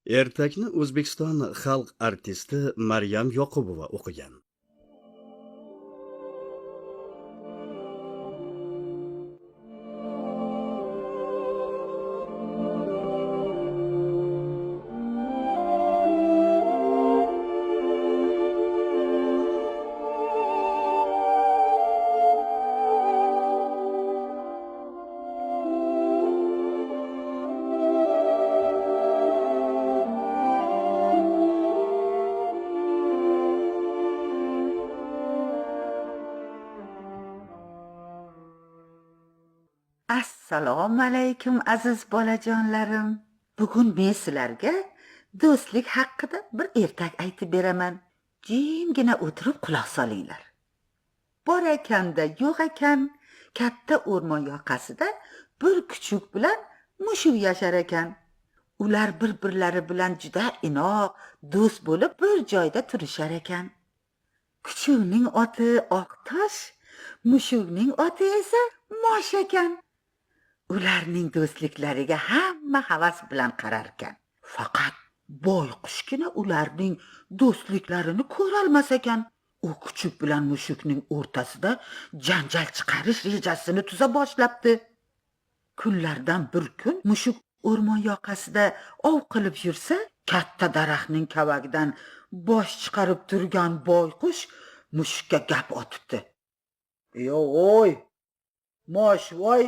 Ertakni O'zbekiston xalq artisti Maryam Yoqubova o'qigan. Assalomu alaykum aziz bolajonlarim. Bugun men sizlarga do'stlik haqida bir ertak aytib beraman. Jimgina o'tirib quloq solinglar. Bor ekanda yo'q ekan, katta o'rmon yoqasida bir kuchuk bilan mushuk yashar ekan. Ular bir-birlari bilan juda inoq, do'st bo'lib bir joyda turishar ekan. Kuchukning oti Oqtosh, mushukning oti esa Mosh ekan. Ularning do'stliklariga hamma havas bilan qarar ekan. Faqat boyqushgina ularning do'stliklarini ko'ra olmas ekan. U kuchuk bilan mushukning o'rtasida janjal chiqarish rejasini tuza boshlabdi. Kunlardan bir kun mushuk o'rmon yoqasida ov qilib yursa, katta daraxtning kavagidan bosh chiqarib turgan boyqush mushukka gap otibdi. "Yo'y, Mosh voy,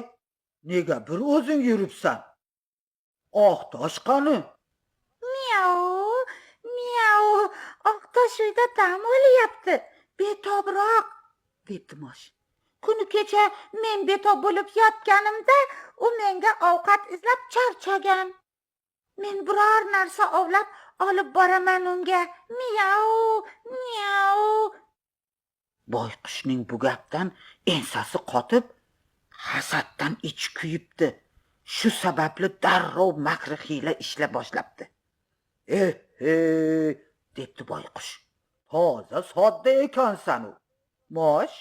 nega bir o'zing yuribsan? Oqtosh qani?" Miau, miau, Oqtosh uyda dam olyapti. Betobroq, debdi Mosh. kuni kecha men betob bo'lib yotganimda u menga ovqat izlab charchagan. Men biror narsa ovlab olib boraman unga. Miau, miau. Boyqushning bu gapdan ensasi qotib, hasaddan ichi kuyibdi. Shu sababli darrov makri hiyla ishla boshlabdi. Debdi boyqush. Toza sodda ekansan u. Mosh,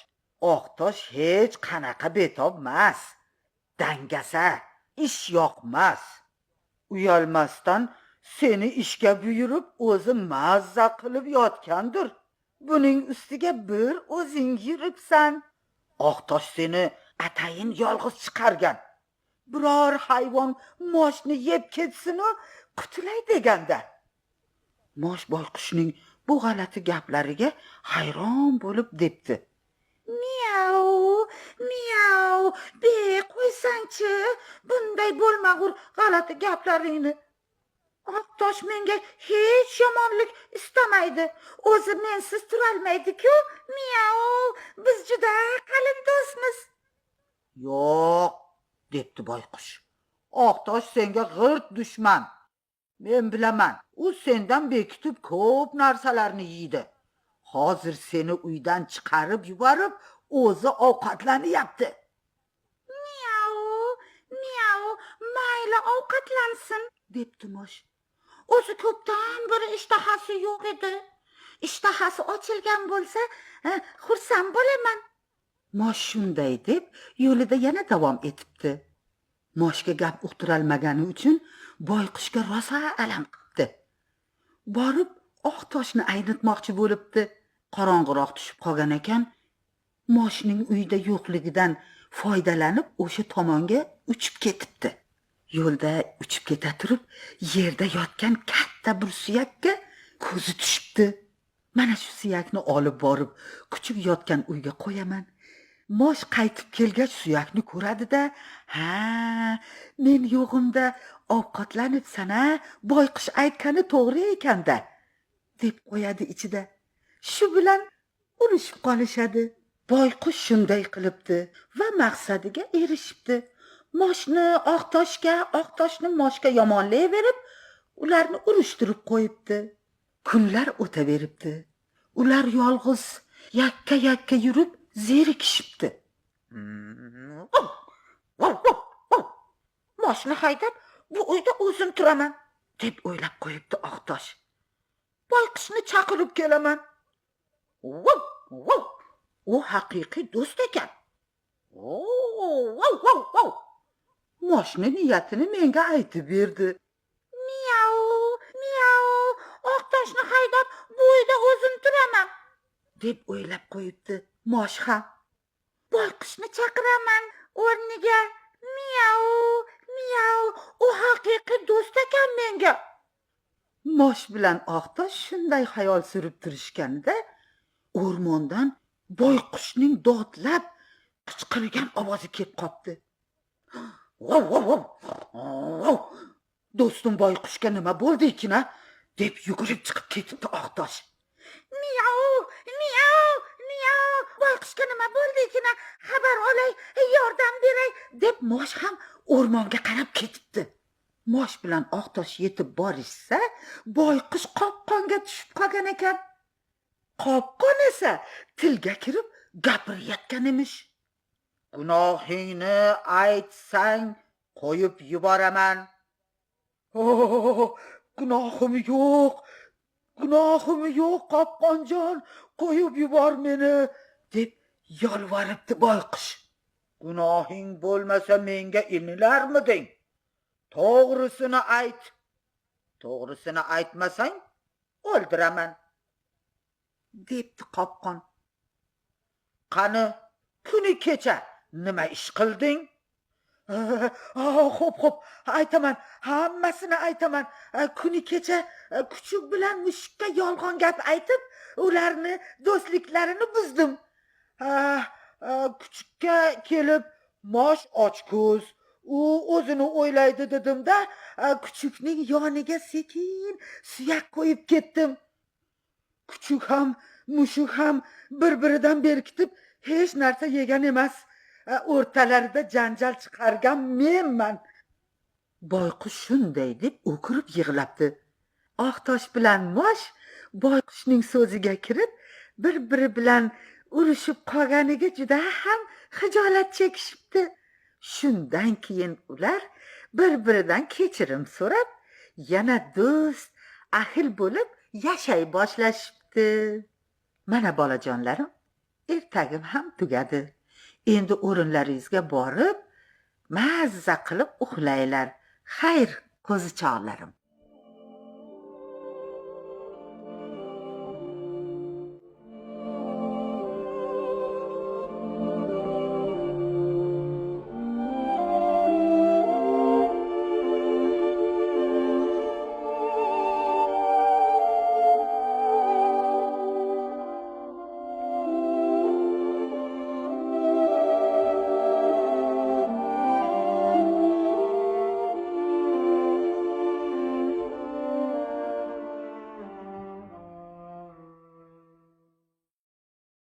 Oqtosh hech qanaqa betob emas. Dangasa, ish yoqmas. Uyalmasdan seni ishga buyurib o'zi mazza qilib yotgandir. Buning ustiga bir o'zing yuribsan. Oqtosh seni atayin yolg'iz chiqargan. Biror hayvon Moshni yeb ketsin-u, qutulay deganda. Mosh boyqushning bu g'alati gaplariga hayron bo'lib debdi. Miau, miau. Qo'ysangchi, bunday bo'lmag'ur g'alati gaplaringni. Oqtosh menga hech yomonlik istamaydi. O'zi mensiz turolmaydi-ku. Miau, biz juda qalin do'stmiz. Yo'q, debdi boyqush. Oqtosh senga g'irt dushman. Men bilaman, u sendan bekitib ko'p narsalarni yeydi. Hozir seni uydan chiqarib yuborib, o'zi ovqatlanyapti. Miau, miau. Mayli ovqatlansin, debdi Mosh. o'zi ko'pdan beri ishtahasi yo'q edi. Ishtahasi ochilgan bo'lsa, xursand bo'laman. Mosh shunday deb yo'lida yana davom etibdi. Moshga gap uqtirolmagani uchun boyqushga rosa alam qilibdi. Borib Oqtoshni aynitmoqchi bo'libdi. Qorong'iroq tushib qolgan ekan, Moshning uyda yo'qligidan foydalanib o'sha tomonga uchib ketibdi. Yo'lda uchib keta turib, yerda yotgan katta bir suyakka ko'zi tushibdi. Mana shu suyakni olib borib, kuchuk yotgan uyga qo'yaman. Mosh qaytib kelgach suyakni ko'radi-da, "Ha, men yo'g'imda ovqatlanibsan-a, boyqush aytgani to'g'ri ekan-da", deb qo'yadi ichida. Shu bilan urushib qolishadi. Boyqush shunday qilibdi va maqsadiga erishibdi. Moshni Oqtoshga, Oqtoshni Moshga yomonlayverib, ularni urushtirib qo'yibdi. Kunlar o'taveribdi. Ular yolg'iz yakka-yakka yurib zerikishibdi. Moshni haydab bu uyda o'zim turaman, deb o'ylab qo'yibdi Oqtosh. boyqushni chaqirib kelaman. U haqiqiy do'st ekan. Moshni niyatini menga aytib berdi. Miau, deb o'ylab qo'yibdi mosh ham. Boyqushni chaqiraman o'rniga. Miyau, miyau. U haqiqiy do'st ekan menga. Mosh bilan Oqtosh shunday xayol surib turishganida o'rmondan boyqushning dodlab qichqirgan ovozi kelib qopti. Vov vov vov. Vov. Do'stim boyqushga nima bo'ldi ekan-a? deb yugurib chiqib ketibdi Oqtosh. Miyau, miyau, miyau. Boyqushga nima bo'ldi ekan? Xabar olay, yordam beray deb mosh ham o'rmonga qarab ketibdi. Mosh bilan Oqtosh yetib borishsa, boyqush qopqonga tushib qolgan ekan. Qopqon esa tilga kirib gapirayotgan emish. Gunohingni aytsang, qo'yib yuboraman. Gunohim yo'q. Gunohim yo'q, Qopqonjon, qo'yib yubor meni, deb yolvoribdi boyqush. Gunohing bo'lmasa menga inilarmiding? To'g'risini ayt. To'g'risini aytmasang, o'ldiraman, debdi Qopqon. Qani, kuni kecha nima ish qilding? Xo'p, aytaman, hammasini aytaman. Kuni kecha kuchuk bilan mushukka yolg'on gap aytib, ularni do'stliklarini buzdim. Kuchukka kelib, mosh ochko'z, u o'zini o'ylaydi dedim-da, kuchukning yoniga sekin suyak qo'yib ketdim. Kuchuk ham, mushuk ham bir-biridan berkitib hech narsa yegan emas. O'rtalarida janjal chiqargan menman. Boyqush shunday deb o'kirib yig'labdi. Oqtosh bilan mosh boyqushning so'ziga kirib, bir-biri bilan urushib qolganiga juda ham xijolat chekishibdi. Shundan keyin ular bir-biridan kechirim so'rab, yana do'st, ahil bo'lib yashay boshlashibdi. Mana bolajonlarim, ertagim ham tugadi. Endi o'rinlaringizga borib, mazza qilib uxlaylar. Xayr, qo'zichoqlarim.